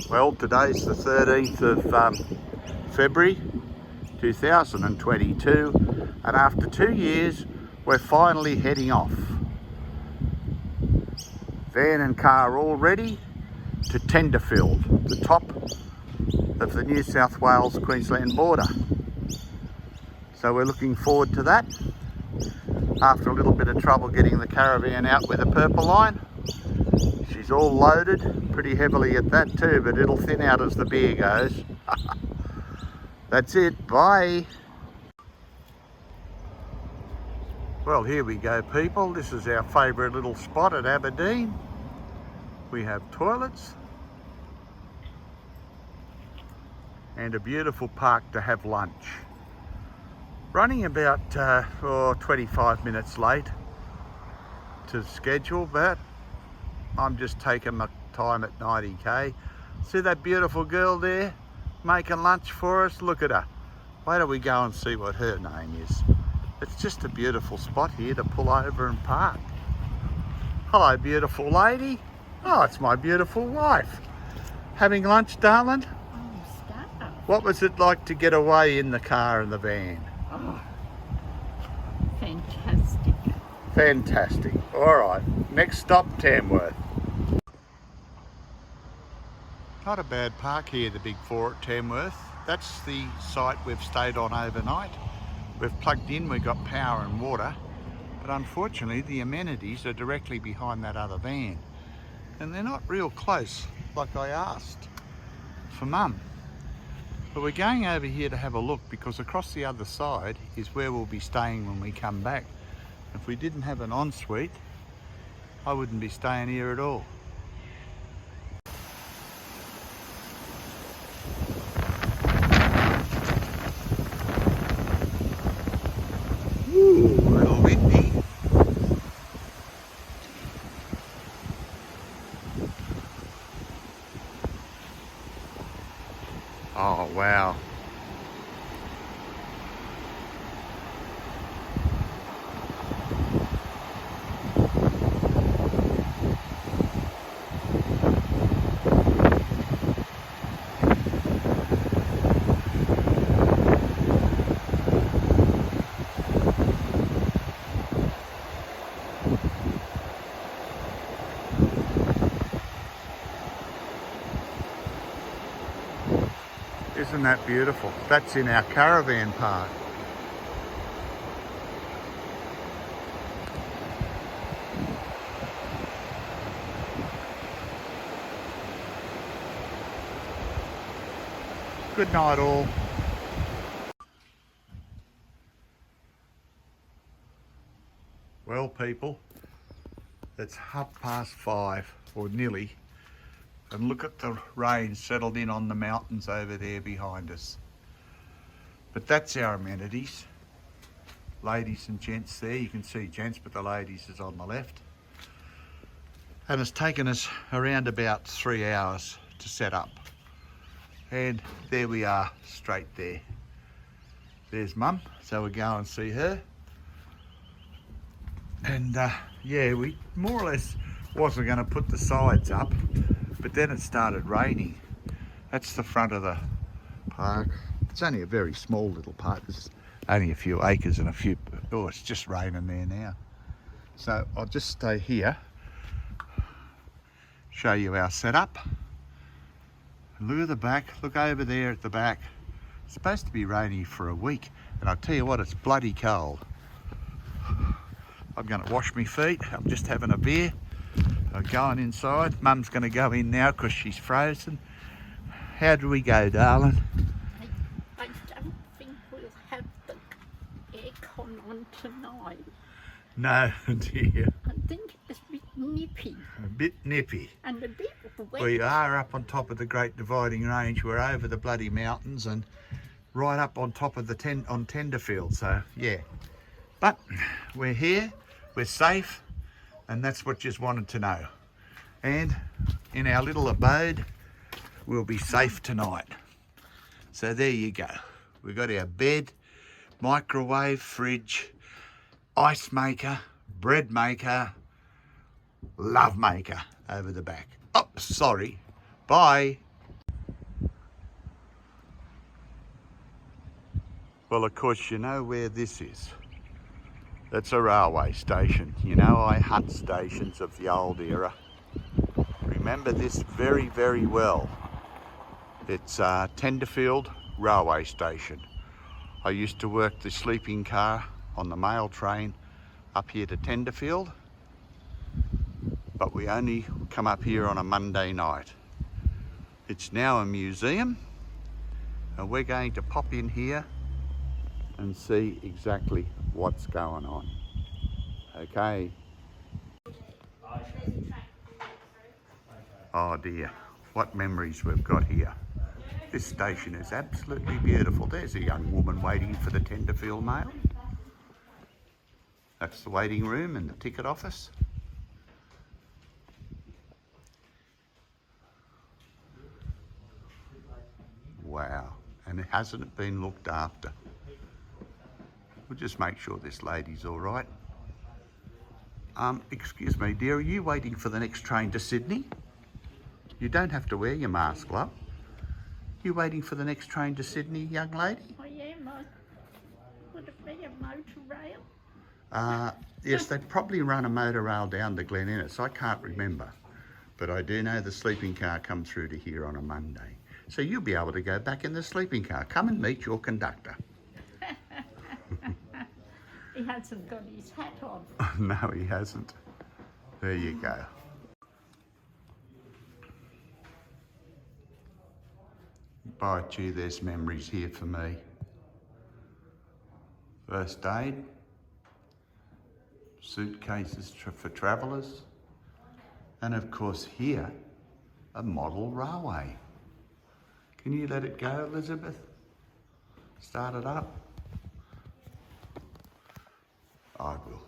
Well, today's the 13th of February 2022, and after 2 years we're finally heading off. Van and car all ready to Tenterfeild, the top of the New South Wales Queensland border. So we're looking forward to that. After a little bit of trouble getting the caravan out with a purple line, she's all loaded, pretty heavily at that too, but it'll thin out as the beer goes. That's it, bye. Well, here we go, people. This is our favourite little spot at Aberdeen. We have toilets and a beautiful park to have lunch. Running about 25 minutes late to schedule, but I'm just taking my time at 90k. See that beautiful girl there making lunch for us? Look at her. Why don't we go and see what her name is? It's just a beautiful spot here to pull over and park. Hello, beautiful lady. Oh, it's my beautiful wife. Having lunch, darling? Oh, stop. What was it like to get away in the car and the van? Oh, fantastic. Fantastic. All right, next stop, Tamworth. Not a bad park here, the Big Four at Tamworth. That's the site we've stayed on overnight. We've plugged in, we've got power and water, but unfortunately the amenities are directly behind that other van. And they're not real close, like I asked for Mum. But we're going over here to have a look, because across the other side is where we'll be staying when we come back. If we didn't have an ensuite, I wouldn't be staying here at all. Ooh, a little windy. Oh, wow. Isn't that beautiful? That's in our caravan park. Good night all. Well, people, it's 5:30 or nearly. And look at the rain settled in on the mountains over there behind us. But that's our amenities. Ladies and gents there. You can see gents, but the ladies is on the left. And it's taken us around about 3 hours to set up. And there we are, straight there. There's Mum, so we'll go and see her. And yeah, we more or less wasn't going to put the sides up, but then it started raining. That's the front of the park. It's only a very small little park. There's only a few acres and a few, oh, it's just raining there now. So I'll just stay here, show you our setup. And look at the back, look over there at the back. It's supposed to be rainy for a week, and I'll tell you what, it's bloody cold. I'm gonna wash my feet. I'm just having a beer. I'm going inside. Mum's going to go in now because she's frozen. How do we go, darling? I don't think we'll have the aircon on tonight. No, dear. I think it's a bit nippy. A bit nippy. And a bit wet. We are up on top of the Great Dividing Range. We're over the bloody mountains and right up on top of the Tenterfeild. So, yeah. But we're here. We're safe. And that's what you just wanted to know. And in our little abode, we'll be safe tonight. So there you go. We've got our bed, microwave, fridge, ice maker, bread maker, love maker over the back. Oh, sorry. Bye. Well, of course, you know where this is. That's a railway station. You know, I hunt stations of the old era. Remember this very, very well. It's Tenterfeild Railway Station. I used to work the sleeping car on the mail train up here to Tenterfeild, but we only come up here on a Monday night. It's now a museum, and we're going to pop in here and see exactly what's going on. Okay. Oh dear, what memories we've got here. This station is absolutely beautiful. There's a young woman waiting for the Tenterfeild mail. That's the waiting room and the ticket office. Wow, and it hasn't been looked after. We'll just make sure this lady's all right. Excuse me, dear, are you waiting for the next train to Sydney? You don't have to wear your mask, love. You waiting for the next train to Sydney, young lady? I am. Would it be a motor rail? Yes, they probably run a motor rail down to Glen Innes. I can't remember, but I do know the sleeping car comes through to here on a Monday. So you'll be able to go back in the sleeping car. Come and meet your conductor. He hasn't got his hat on. No, he hasn't. There you go. By gee, there's memories here for me. First aid, suitcases for travellers, and of course here, a model railway. Can you let it go, Elizabeth? Start it up? I will.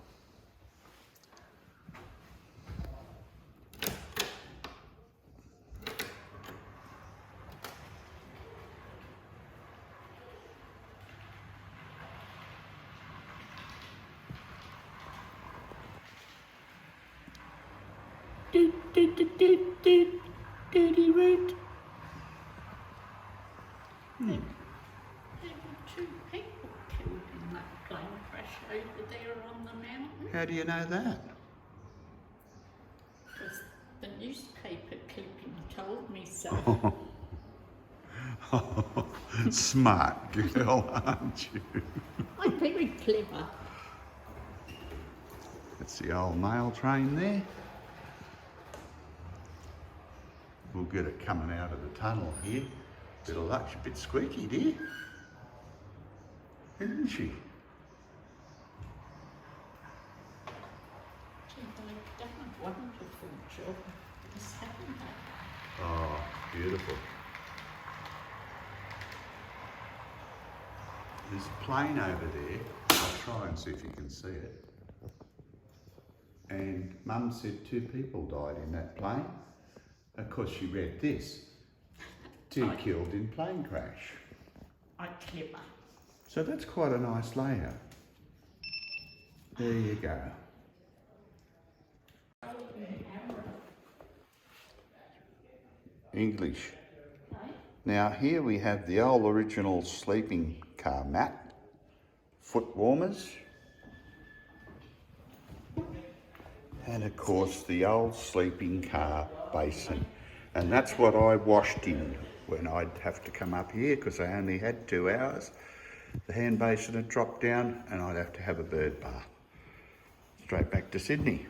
Doot, doot, doot, doot, doot, doody root. There were 2 people killed in that plane crash over there on the mountain. How do you know that? Because the newspaper clipping told me so. Smart girl, aren't you? I'm very clever. That's the old mail train there. We'll get it coming out of the tunnel here. Bit of luck, she's a bit squeaky, dear. Isn't she? They've done a wonderful job. Just haven't they? Oh, beautiful. There's a plane over there. I'll try and see if you can see it. And Mum said 2 people died in that plane. Of course, she read this. 2 killed in plane crash. I'm clever. So that's quite a nice layout. There you go. English. Now here we have the old original sleeping car mat, foot warmers, and of course the old sleeping car basin. And that's what I washed in when I'd have to come up here because I only had 2 hours. The hand basin had dropped down and I'd have to have a bird bath. Straight back to Sydney.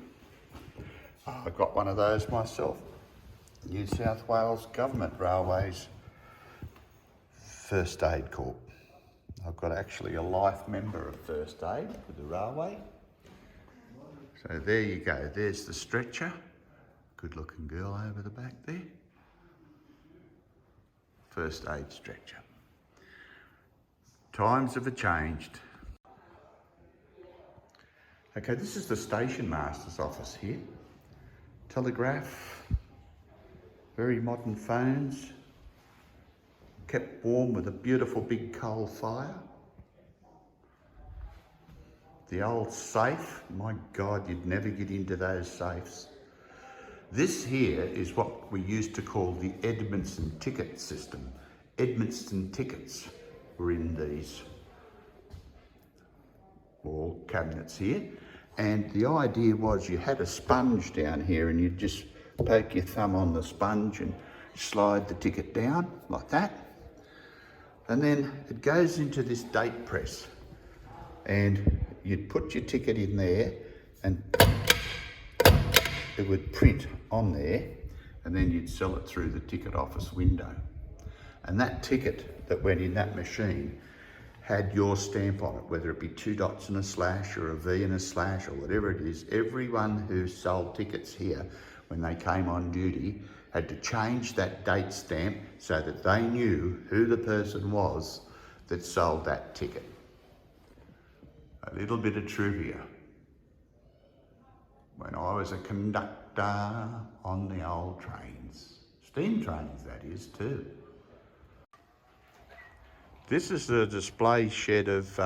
I got one of those myself. New South Wales Government Railways First Aid Corps. I've got actually a life member of First Aid with the railway. So there you go, there's the stretcher. Good looking girl over the back there. First aid stretcher. Times have changed. Okay, this is the station master's office here. Telegraph, very modern phones, kept warm with a beautiful big coal fire. The old safe, my God, you'd never get into those safes. This here is what we used to call the Edmondson ticket system. Edmondson tickets were in these. or cabinets here. And the idea was you had a sponge down here and you'd just poke your thumb on the sponge and slide the ticket down like that. And then it goes into this date press and you'd put your ticket in there and it would print on there, and then you'd sell it through the ticket office window. And that ticket that went in that machine had your stamp on it, whether it be 2 dots and a slash or a V and a slash or whatever it is. Everyone who sold tickets here when they came on duty had to change that date stamp so that they knew who the person was that sold that ticket. A little bit of trivia. When I was a conductor on the old trains, steam trains that is too. This is the display shed of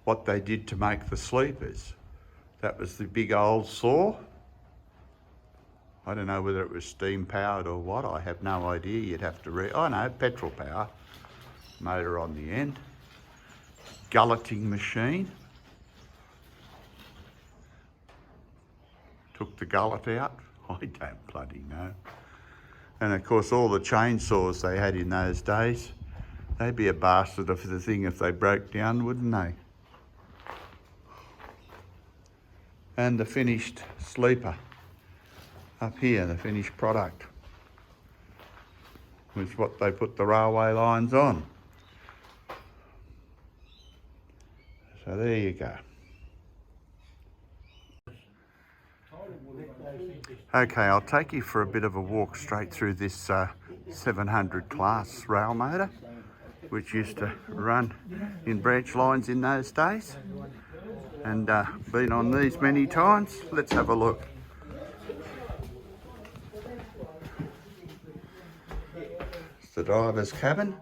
what they did to make the sleepers. That was the big old saw. I don't know whether it was steam powered or what, I have no idea. You'd have to read. Oh no, petrol power, motor on the end. Gulleting machine. Took the gullet out. I don't bloody know. And of course all the chainsaws they had in those days, they'd be a bastard of the thing if they broke down, wouldn't they? And the finished sleeper up here, the finished product, was what they put the railway lines on. So there you go. Okay, I'll take you for a bit of a walk straight through this 700 class rail motor, which used to run in branch lines in those days, and been on these many times. Let's have a look. It's the driver's cabin,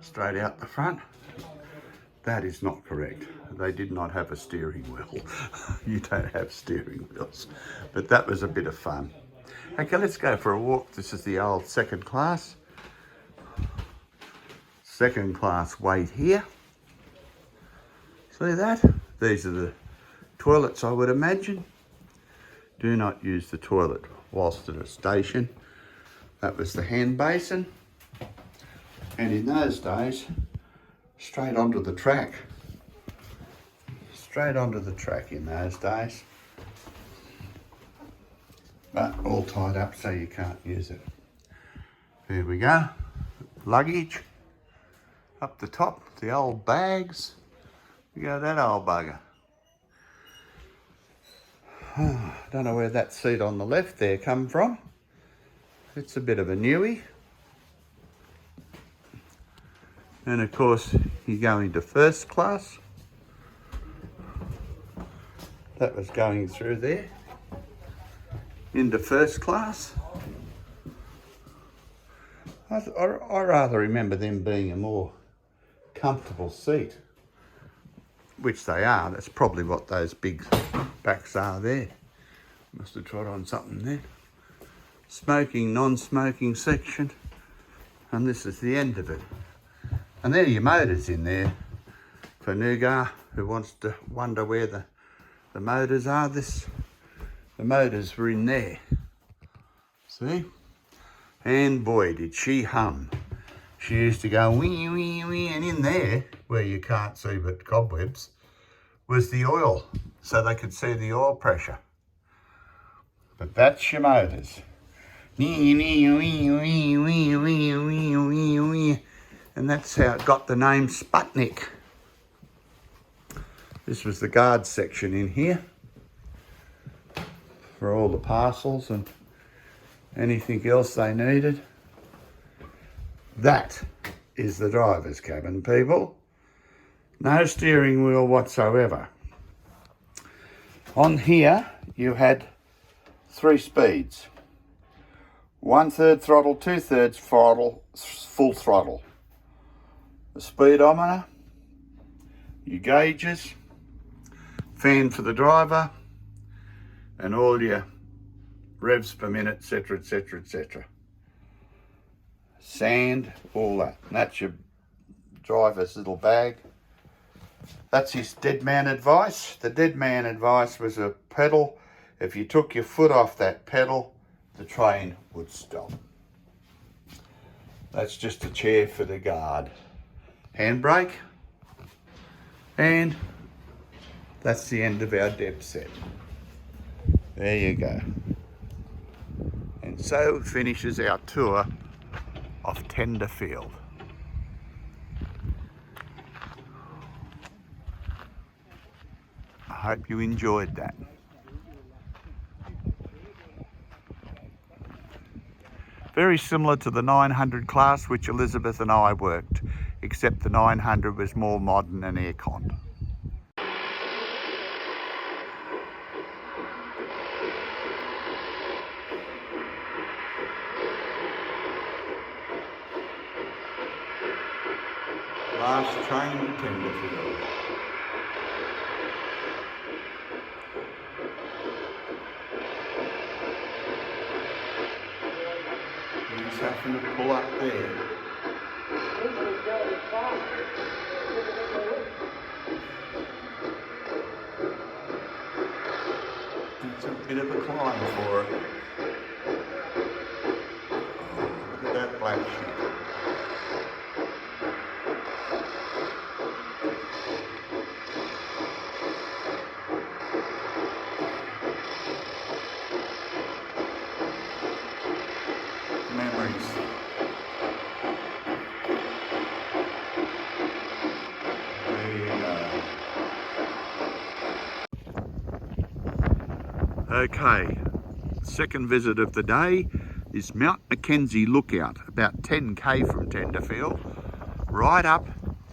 straight out the front. That is not correct. They did not have a steering wheel. You don't have steering wheels. But that was a bit of fun. Okay, let's go for a walk. This is the old second class. Second class weight here. See that? These are the toilets, I would imagine. Do not use the toilet whilst at a station. That was the hand basin. And in those days, straight onto the track. Straight onto the track in those days. But all tied up so you can't use it. There we go. Luggage. Up the top, the old bags. We go that old bugger. Don't know where that seat on the left there come from. It's a bit of a newie. And of course, you go into first class. That was going through there. Into first class. I rather remember them being a more comfortable seat, which they are. That's probably what those big backs are there. Must have trod on something there. Smoking, non-smoking section. And this is the end of it. And there are your motors in there for Nougat, who wants to wonder where the motors are. The motors were in there. See? And boy, did she hum. She used to go wee, wee, wee, and in there, where you can't see but cobwebs, was the oil, so they could see the oil pressure. But that's your motors. And that's how it got the name Sputnik. This was the guard section in here for all the parcels and anything else they needed. That is the driver's cabin, people. No steering wheel whatsoever. On here, you had 3 speeds. 1/3 throttle, 2/3 throttle, full throttle. The speedometer, your gauges, fan for the driver, and all your revs per minute, etc, etc, etc. Sand, all that. And that's your driver's little bag. That's his dead man advice. The dead man advice was a pedal. If you took your foot off that pedal, the train would stop. That's just a chair for the guard. Handbrake. And that's the end of our depth set. There you go. And so finishes our tour of Tenterfeild. I hope you enjoyed that. Very similar to the 900 class which Elizabeth and I worked, except the 900 was more modern and aircon. Last train to Tenterfeild. He's having to pull up there. It's a bit of a climb for it. Oh, look at that black sheep. Memories. There you go. Okay, second visit of the day is Mount Mackenzie Lookout, about 10k from Tenterfeild, right up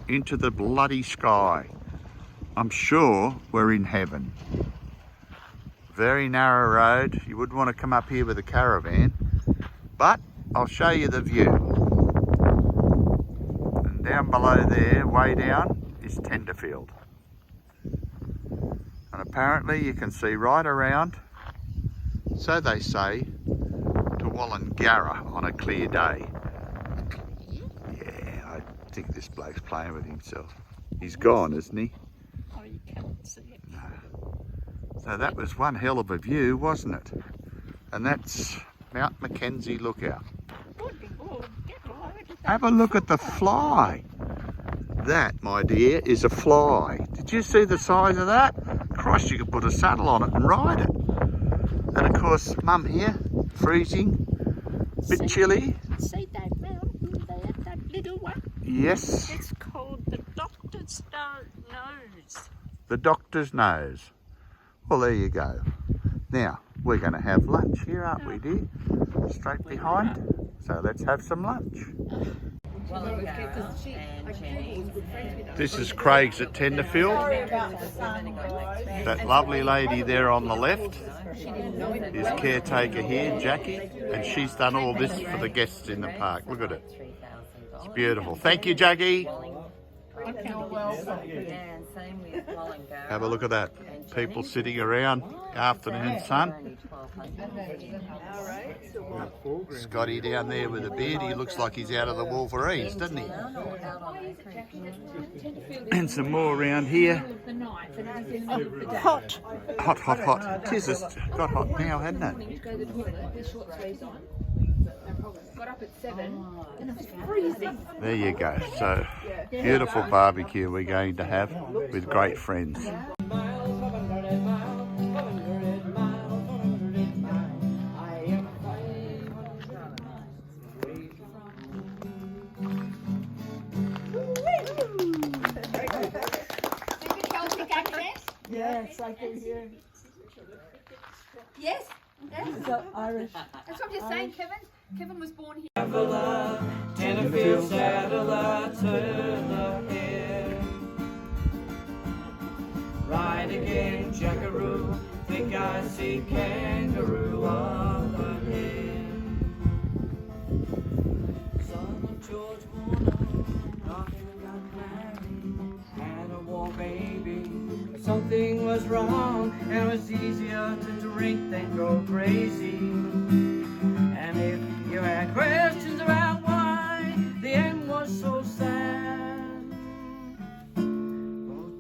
into the bloody sky. I'm sure we're in heaven. Very narrow road, you wouldn't want to come up here with a caravan, but I'll show you the view. And down below there, way down, is Tenterfeild. And apparently you can see right around, so they say, to Wallangarra on a clear day. Yeah, I think this bloke's playing with himself. He's gone, isn't he? Oh, you can't see it. No. So that was one hell of a view, wasn't it? And that's Mount Mackenzie Lookout. Have a look at the fly. That, my dear, is a fly. Did you see the size of that? Christ, you could put a saddle on it and ride it. And of course, Mum here, freezing, bit chilly. See that mountain there, that little one? Yes. It's called the Doctor's Nose. The Doctor's Nose. Well, there you go. Now, we're going to have lunch here, aren't we, dear? Straight behind. So let's have some lunch. This is Craig's at Tenterfeild. That lovely lady there on the left is caretaker here, Jackie, and she's done all this for the guests in the park. Look at it. It's beautiful. Thank you, Jackie. Have a look at that. People sitting around, afternoon sun. Scotty down there with a beard, he looks like he's out of the Wolverines, doesn't he? And some more around here. Hot. Hot, hot, hot. Tis got hot now, hasn't it? Got up at 7 and it was freezing. There you go. So, beautiful barbecue we're going to have with great friends. Yes, I can hear. Yes, yes. Irish. That's what I'm just saying, Kevin. Kevin was born here. Tenterfeild satellite, turn ahead. Ride again, jackaroo. Think I see kangaroo up ahead. Son of George Warner, knocking got married, had a war baby. Something was wrong, and it was easier to drink than go crazy. And if you had questions about why the end was so sad, oh,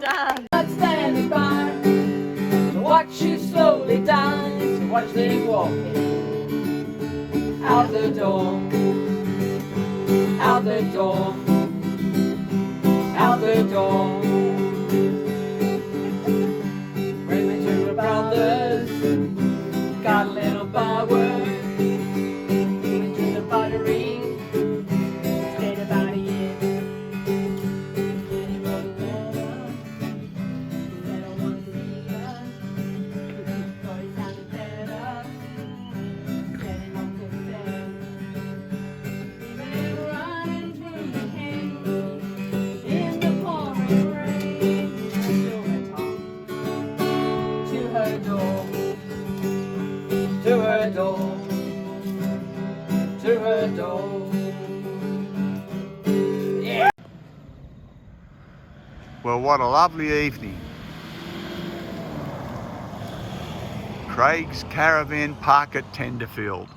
done. Not standing by to watch you slowly die, to watch me walking out the door, out the door, out the door. Bring me to the brothers, got a little bar work. Went to the buttery, stayed about a year. Then he wrote a letter, letter one reader. Thought he sounded better, said he looked good then. He ran running through the hay, in the pouring rain. Still went home to her door, to her door, to her door. Yeah. Well, what a lovely evening. Craig's Caravan Park at Tenterfeild,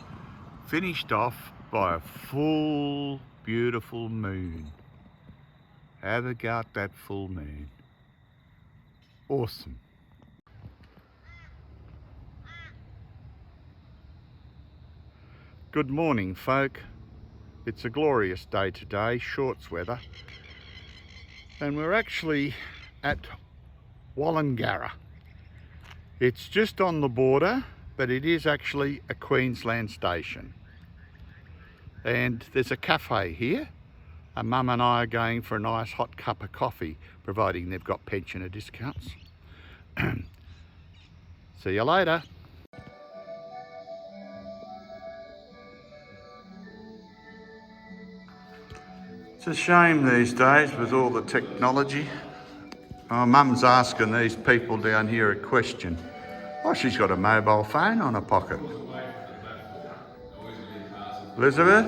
finished off by a full, beautiful moon. Have a go at that full moon. Awesome. Good morning, folk. It's a glorious day today, shorts weather, and we're actually at Wallangarra. It's just on the border, but it is actually a Queensland station. And there's a cafe here. And Mum and I are going for a nice hot cup of coffee, providing they've got pensioner discounts. See you later. It's a shame these days with all the technology. Oh, Mum's asking these people down here a question. Oh, she's got a mobile phone on her pocket. Elizabeth,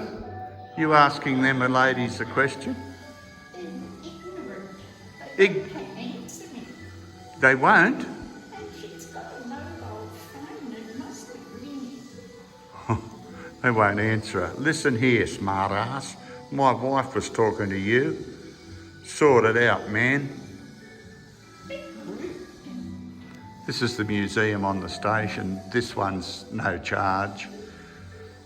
you asking them ladies a question? They won't? They won't answer her. Listen here, smart ass. My wife was talking to you. Sort it out, man. This is the museum on the station. This one's no charge.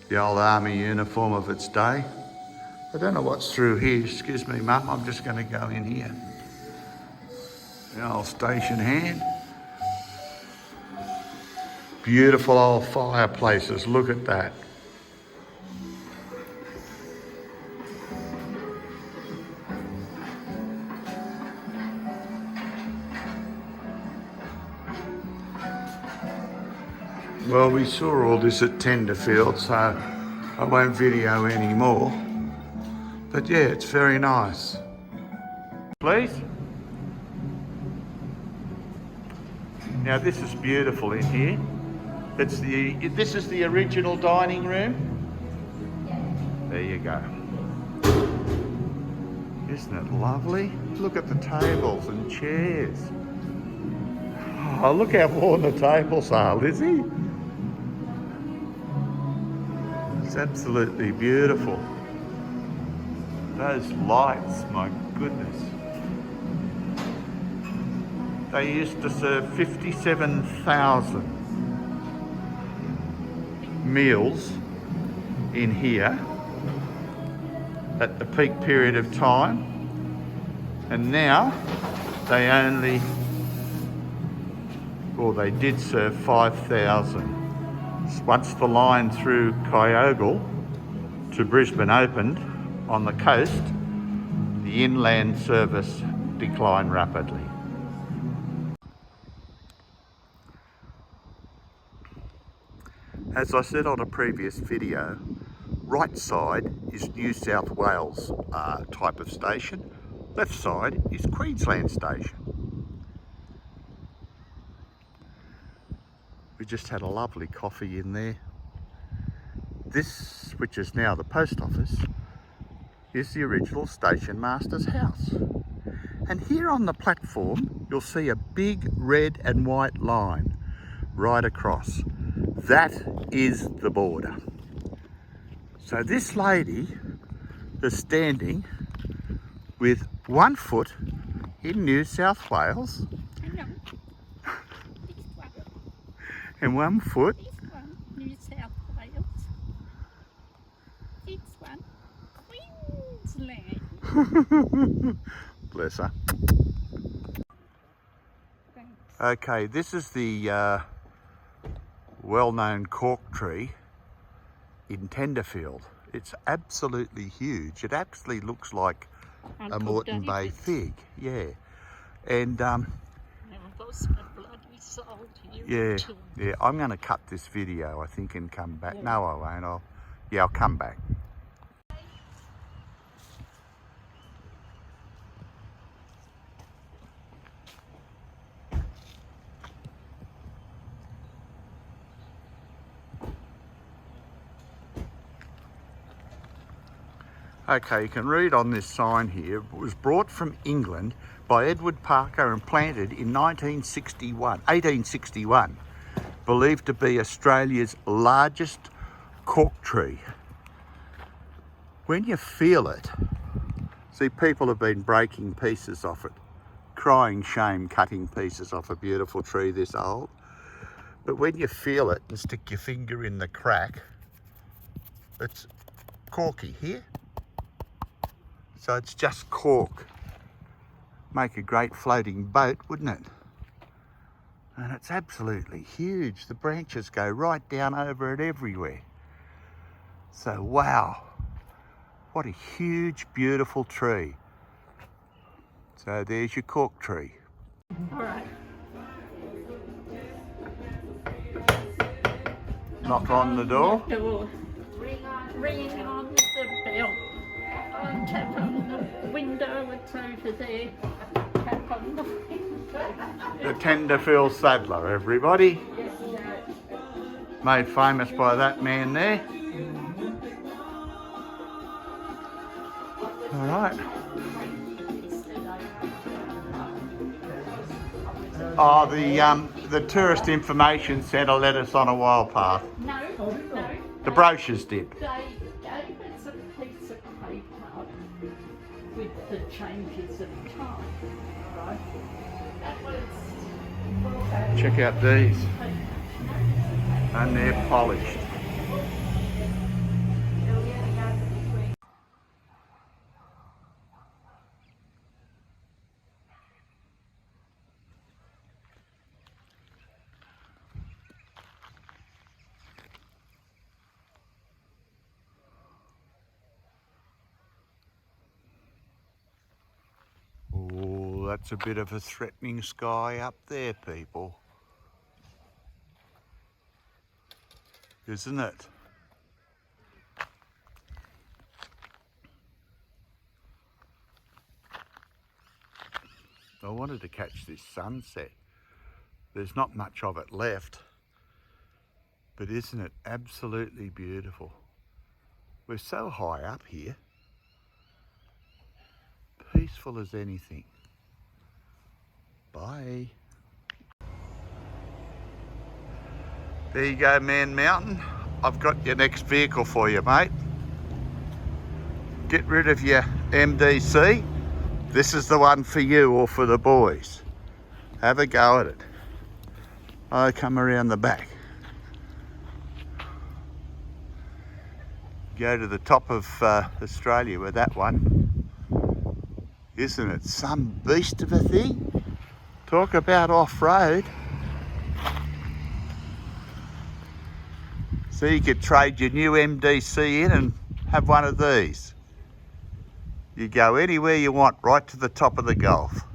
The old army uniform of its day. I don't know what's through here. Excuse me, Mum. I'm just going to go in here. The old station hand. Beautiful old fireplaces. Look at that. Well, we saw all this at Tenterfeild, so I won't video anymore. But yeah, it's very nice. Please? Now this is beautiful in here. This is the original dining room. There you go. Isn't it lovely? Look at the tables and chairs. Oh, look how worn the tables are, Lizzie. It's absolutely beautiful. Those lights, my goodness. They used to serve 57,000 meals in here at the peak period of time, and now they only, or they did serve 5,000. Once the line through Kyogle to Brisbane opened on the coast, the inland service declined rapidly. As I said on a previous video, right side is New South Wales type of station, left side is Queensland station. We just had a lovely coffee in there. This, which is now the post office, is the original station master's house. And here on the platform, you'll see a big red and white line right across. That is the border. So this lady is standing with one foot In New South Wales? Hang on. This one. And 1 foot? This one, New South Wales. This one, Queensland. Bless her. Thanks. Okay, this is the well-known cork tree in Tenterfeild. It's absolutely huge. It actually looks like a Moreton Bay fig, yeah. And Now I've lost my bloody soul to you. yeah, I'm going to cut this video, I think, and come back. No, I won't. I'll come back. Okay, you can read on this sign here, it was brought from England by Edward Parker and planted in 1861, believed to be Australia's largest cork tree. When you feel it, see, people have been breaking pieces off it, crying shame cutting pieces off a beautiful tree this old. But when you feel it and stick your finger in the crack, it's corky here. So it's just cork. Make a great floating boat, wouldn't it? And it's absolutely huge. The branches go right down over it everywhere. So wow, what a huge, beautiful tree. So there's your cork tree. All right. Knock on the door. Ring on the bell. And tap on the window, it's over there. Tap on the window. The Tenterfeild Saddler, everybody. Made famous by that man there. All right. Oh, the Tourist Information Centre led us on a wild path. No. The brochures did. They gave us a piece of paper with the changes of time, right? That was... Check out these. And they're polished. Oh, that's a bit of a threatening sky up there, people. Isn't it? I wanted to catch this sunset. There's not much of it left, but isn't it absolutely beautiful? We're so high up here. Peaceful as anything. Bye. There you go, Man Mountain. I've got your next vehicle for you, mate. Get rid of your MDC. This is the one for you or for the boys. Have a go at it. I come around the back. Go to the top of Australia with that one. Isn't it some beast of a thing? Talk about off-road. So you could trade your new MDC in and have one of these. You go anywhere you want, right to the top of the Gulf.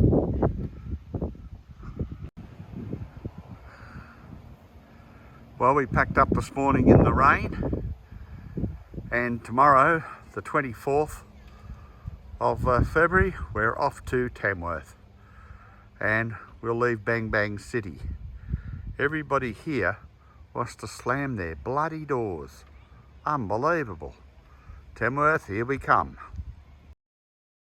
Well, we packed up this morning in the rain, and tomorrow, the 24th of February, we're off to Tamworth, and we'll leave Bang Bang City. Everybody here wants to slam their bloody doors. Unbelievable. Tamworth, here we come.